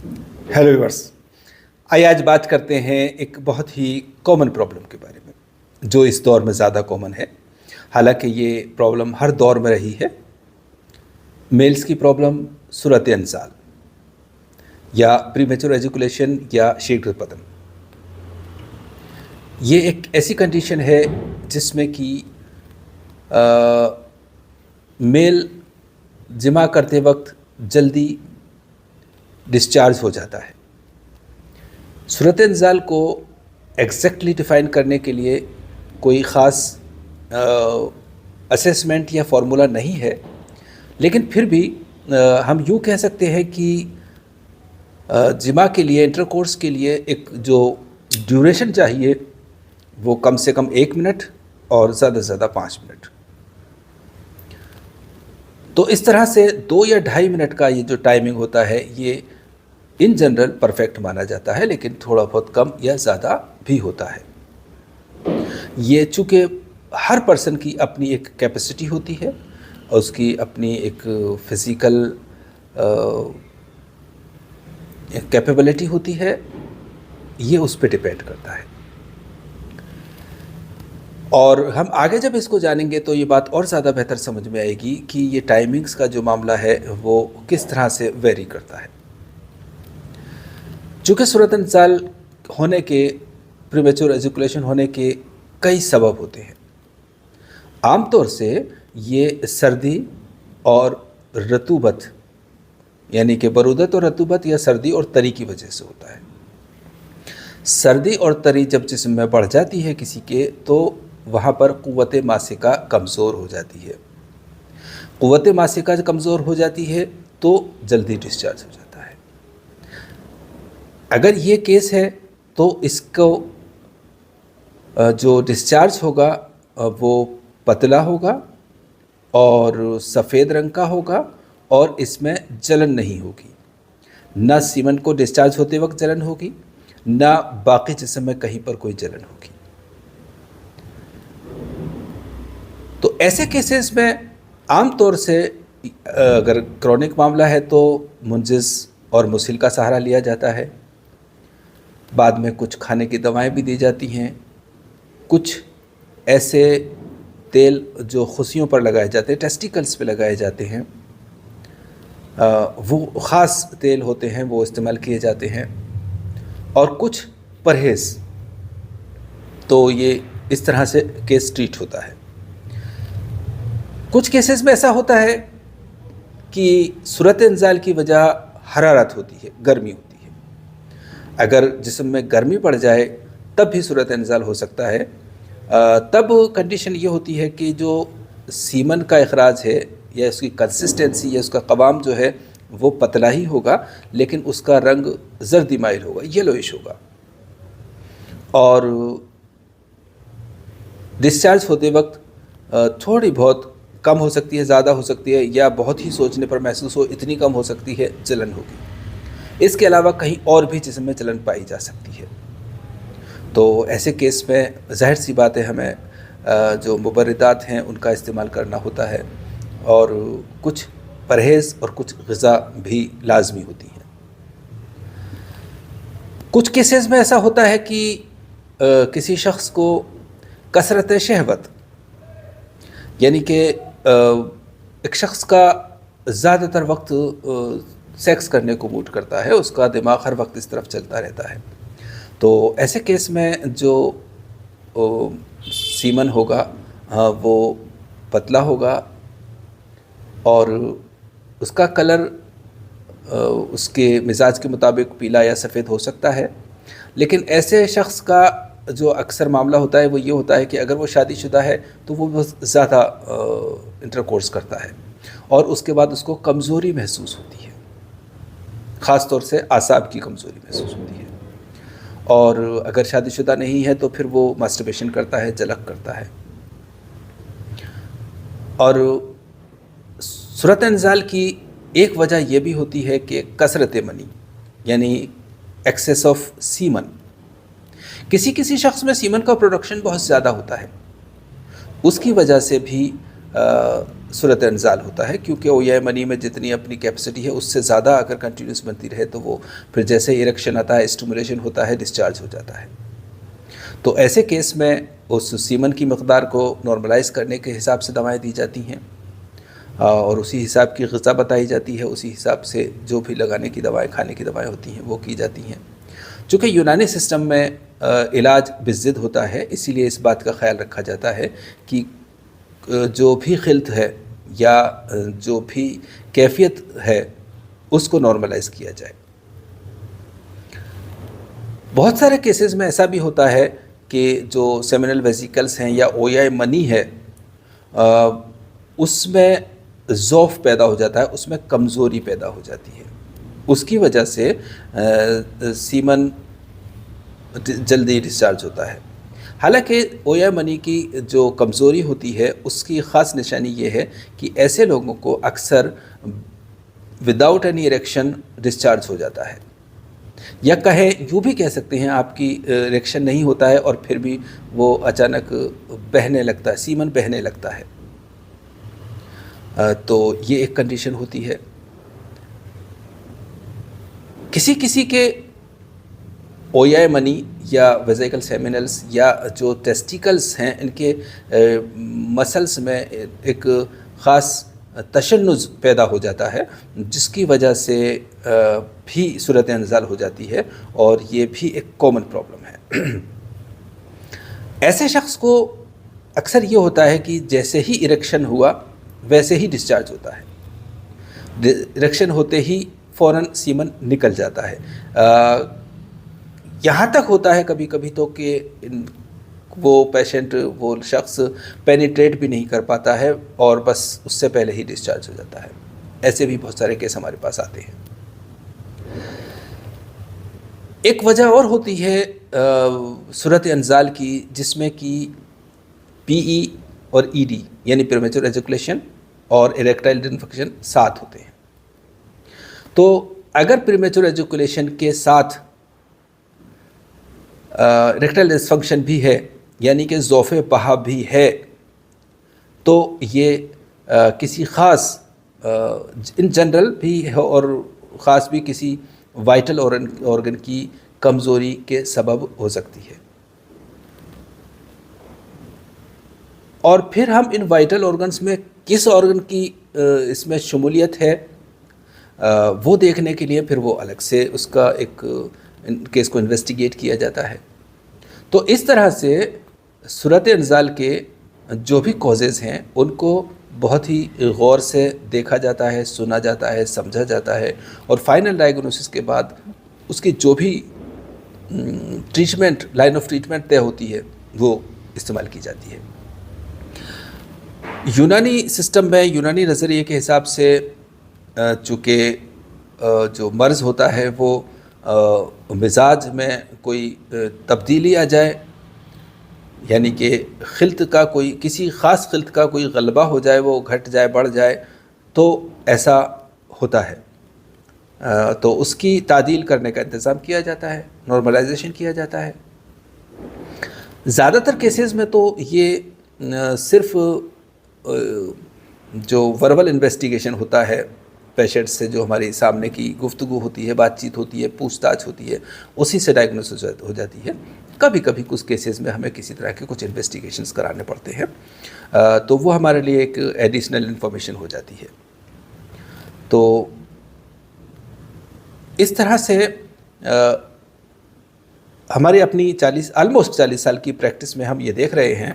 Hello viewers. आइए आज बात करते हैं एक बहुत ही कॉमन प्रॉब्लम के बारे में जो इस दौर में ज़्यादा कॉमन है। हालांकि ये प्रॉब्लम हर दौर में रही है। मेल्स की प्रॉब्लम सूरत इंसाल या प्रीमेच्योर एजुकेशन या शीघ्र पतन। ये एक ऐसी कंडीशन है जिसमें कि मेल जिमा करते वक्त जल्दी डिस्चार्ज हो जाता है। सूरत इंसाल को एग्जैक्टली डिफ़ाइन करने के लिए कोई ख़ास असेसमेंट या फार्मूला नहीं है, लेकिन फिर भी हम यूँ कह सकते हैं कि जिमा के लिए, इंटरकोर्स के लिए एक जो ड्यूरेशन चाहिए वो कम से कम 1 मिनट और ज़्यादा से ज़्यादा 5 मिनट। तो इस तरह से 2 या 2.5 मिनट का ये जो टाइमिंग होता है ये इन जनरल परफेक्ट माना जाता है, लेकिन थोड़ा बहुत कम या ज़्यादा भी होता है। ये चूँकि हर पर्सन की अपनी एक कैपेसिटी होती है और उसकी अपनी एक फिज़िकल कैपेबिलिटी होती है, ये उस पर डिपेंड करता है। और हम आगे जब इसको जानेंगे तो ये बात और ज़्यादा बेहतर समझ में आएगी कि ये टाइमिंग्स का जो मामला है वो किस तरह से वेरी करता है। चूँकि सूरत इंसाल होने के, प्रीमेच्योर एजुकेशन होने के कई सबब होते हैं। आम तौर से ये सर्दी और रतूबत यानी कि बरूदत और रतूबत या सर्दी और तरी की वजह से होता है। सर्दी और तरी जब जिस्म में बढ़ जाती है किसी के, तो वहाँ पर क़ुव्वत मासिका कमज़ोर हो जाती है। क़ुव्वत मासिका कमज़ोर हो जाती है तो जल्दी डिस्चार्ज हो जाता है। अगर ये केस है तो इसको जो डिस्चार्ज होगा वो पतला होगा और सफ़ेद रंग का होगा और इसमें जलन नहीं होगी। ना सीमन को डिस्चार्ज होते वक्त जलन होगी, ना बाकी जिस्म में कहीं पर कोई जलन होगी। तो ऐसे केसेस में आम तौर से अगर क्रॉनिक मामला है तो मुंजिस और मुसिल का सहारा लिया जाता है। बाद में कुछ खाने की दवाएं भी दी जाती हैं। कुछ ऐसे तेल जो खुशियों पर लगाए जाते हैं, टेस्टिकल्स पे लगाए जाते हैं, वो ख़ास तेल होते हैं, वो इस्तेमाल किए जाते हैं। और कुछ परहेज़। तो ये इस तरह से केस ट्रीट होता है। कुछ केसेस में ऐसा होता है कि सूरत इंसाल की वजह हरारत होती है, गर्मी होती है। अगर जिस्म में गर्मी पड़ जाए तब भी सूरत इंसाल हो सकता है। तब कंडीशन ये होती है कि जो सीमन का इखराज है या उसकी कंसिस्टेंसी या उसका क़वाम जो है वो पतला ही होगा, लेकिन उसका रंग जर्दी माइल होगा, येलोइश होगा। और डिस्चार्ज होते वक्त थोड़ी बहुत कम हो सकती है, ज़्यादा हो सकती है, या बहुत ही सोचने पर महसूस हो इतनी कम हो सकती है, जलन होगी। इसके अलावा कहीं और भी जिस्म में जलन पाई जा सकती है। तो ऐसे केस में ज़ाहिर सी बात है हमें जो मुबर्रिदात हैं उनका इस्तेमाल करना होता है और कुछ परहेज़ और कुछ ग़िज़ा भी लाजमी होती हैं। कुछ केसेस में ऐसा होता है कि किसी शख्स को कसरत शहवत यानी कि एक शख्स का ज़्यादातर वक्त सेक्स करने को मूड करता है, उसका दिमाग हर वक्त इस तरफ चलता रहता है। तो ऐसे केस में जो सीमन होगा वो पतला होगा और उसका कलर उसके मिजाज के मुताबिक पीला या सफ़ेद हो सकता है। लेकिन ऐसे शख्स का जो अक्सर मामला होता है वो ये होता है कि अगर वो शादीशुदा है तो वो बहुत ज़्यादा इंटरकोर्स करता है और उसके बाद उसको कमज़ोरी महसूस होती है, ख़ास तौर से आसाब की कमज़ोरी महसूस होती है। और अगर शादीशुदा नहीं है तो फिर वो मास्टरबेशन करता है, जलक करता है। और सूरत इंसाल की एक वजह यह भी होती है कि कसरत मनी यानी एक्सेस ऑफ सीमन। किसी किसी शख्स में सीमन का प्रोडक्शन बहुत ज़्यादा होता है, उसकी वजह से भी सूरत इंजाल होता है, क्योंकि ओयाए मनी में जितनी अपनी कैपेसिटी है उससे ज़्यादा अगर कंटिन्यूस बनती रहे तो वो फिर जैसे इरेक्शन आता है, स्टिमुलेशन होता है, डिस्चार्ज हो जाता है। तो ऐसे केस में उस सीमन की मकदार को नॉर्मलाइज करने के हिसाब से दवाएं दी जाती हैं और उसी हिसाब की ग़िज़ा बताई जाती है, उसी हिसाब से जो भी लगाने की दवाएं, खाने की दवाएं होती हैं वो की जाती हैं। चूँकि यूनानी सिस्टम में इलाज बिज़्ज़िद होता है, इसीलिए इस बात का ख्याल रखा जाता है कि जो भी खिल्त है या जो भी कैफियत है उसको नॉर्मलाइज किया जाए। बहुत सारे केसेस में ऐसा भी होता है कि जो सेमिनल वेसिकल्स हैं या ओयाए मनी है उसमें ज़ौफ़ पैदा हो जाता है, उसमें कमज़ोरी पैदा हो जाती है, उसकी वजह से सीमन जल्दी डिस्चार्ज होता है। हालांकि ओयाए मनी की जो कमज़ोरी होती है उसकी ख़ास निशानी ये है कि ऐसे लोगों को अक्सर विदाउट एनी इरेक्शन डिस्चार्ज हो जाता है, या कहें यूँ भी कह सकते हैं आपकी इरेक्शन नहीं होता है और फिर भी वो अचानक बहने लगता है, सीमन बहने लगता है। तो ये एक कंडीशन होती है। किसी किसी के ओयाए मनी या वेसिकल सेमिनल्स या जो टेस्टिकल्स हैं इनके मसल्स में एक ख़ास तशन्नुज़ पैदा हो जाता है, जिसकी वजह से भी सूरत इंजाल हो जाती है और ये भी एक कॉमन प्रॉब्लम है। ऐसे शख्स को अक्सर ये होता है कि जैसे ही इरेक्शन हुआ वैसे ही डिस्चार्ज होता है, इरेक्शन होते ही फ़ौरन सीमन निकल जाता है। यहाँ तक होता है कभी कभी तो कि वो पेशेंट, वो शख्स पेनिट्रेट भी नहीं कर पाता है और बस उससे पहले ही डिस्चार्ज हो जाता है। ऐसे भी बहुत सारे केस हमारे पास आते हैं। एक वजह और होती है सूरत इंजाल की, जिसमें कि पीई और ईडी यानी प्रीमेच्योर एजुकेशन और इरेक्टाइल डिसफंक्शन साथ होते हैं। तो अगर प्रीमेच्योर एजुकेशन के साथ इरेक्टाइल डिसफंक्शन भी है यानी कि ज़ौफ़े बहा भी है, तो ये किसी ख़ास इन जनरल भी है और ख़ास भी किसी वाइटल ऑर्गन की कमज़ोरी के सबब हो सकती है। और फिर हम इन वाइटल ऑर्गन्स में किस ऑर्गन की इसमें शमूलियत है वो देखने के लिए फिर वो अलग से उसका एक केस को इन्वेस्टिगेट किया जाता है। तो इस तरह से सूरत इंजाल के जो भी कॉजेज़ हैं उनको बहुत ही गौर से देखा जाता है, सुना जाता है, समझा जाता है और फाइनल डायग्नोसिस के बाद उसकी जो भी ट्रीटमेंट, लाइन ऑफ ट्रीटमेंट तय होती है वो इस्तेमाल की जाती है। यूनानी सिस्टम में, यूनानी नज़रिए के हिसाब से चूँकि जो मर्ज़ होता है वो मिजाज में कोई तब्दीली आ जाए, यानी कि खिल्त का कोई, किसी ख़ास खिल्त का कोई गलबा हो जाए, वो घट जाए, बढ़ जाए, तो ऐसा होता है। तो उसकी तादील करने का इंतज़ाम किया जाता है, नॉर्मलाइजेशन किया जाता है। ज़्यादातर केसेस में तो ये सिर्फ़ जो वर्बल इन्वेस्टिगेशन होता है, पेशेंट से जो हमारे सामने की गुफ्तगू होती है, बातचीत होती है, पूछताछ होती है, उसी से डायग्नोसिस हो जाती है। कभी कभी कुछ केसेस में हमें किसी तरह के कुछ इन्वेस्टिगेशंस कराने पड़ते हैं, तो वो हमारे लिए एक एडिशनल इन्फॉर्मेशन हो जाती है। तो इस तरह से हमारी अपनी ऑलमोस्ट 40 साल की प्रैक्टिस में हम ये देख रहे हैं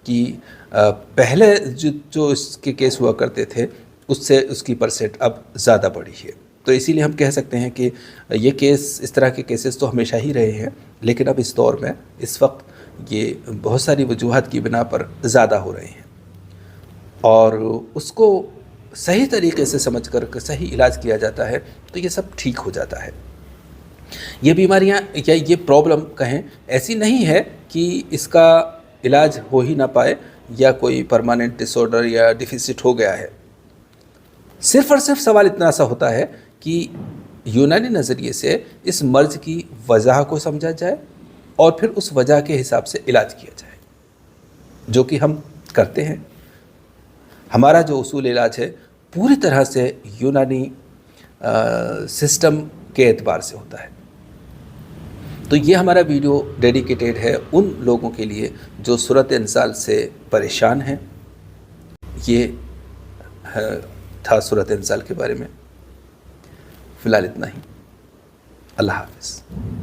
कि पहले जो इसके केस हुआ करते थे उससे उसकी परसेंट अब ज़्यादा बढ़ी है। तो इसीलिए हम कह सकते हैं कि ये केस, इस तरह के केसेस तो हमेशा ही रहे हैं, लेकिन अब इस दौर में इस वक्त ये बहुत सारी वजूहात की बिना पर ज़्यादा हो रहे हैं और उसको सही तरीके से समझ कर सही इलाज किया जाता है तो ये सब ठीक हो जाता है। ये बीमारियां या ये प्रॉब्लम कहें ऐसी नहीं है कि इसका इलाज हो ही ना पाए या कोई परमानेंट डिसऑर्डर या डिफिसिट हो गया है। सिर्फ़ और सिर्फ सवाल इतना सा होता है कि यूनानी नज़रिए से इस मर्ज़ की वजह को समझा जाए और फिर उस वजह के हिसाब से इलाज किया जाए, जो कि हम करते हैं। हमारा जो उसूल इलाज है पूरी तरह से यूनानी सिस्टम के एतबार से होता है। तो ये हमारा वीडियो डेडिकेटेड है उन लोगों के लिए जो सूरत इंसाल से परेशान हैं। ये था सूरत इंसाल के बारे में। फ़िलहाल इतना ही। अल्लाह हाफ़िज़।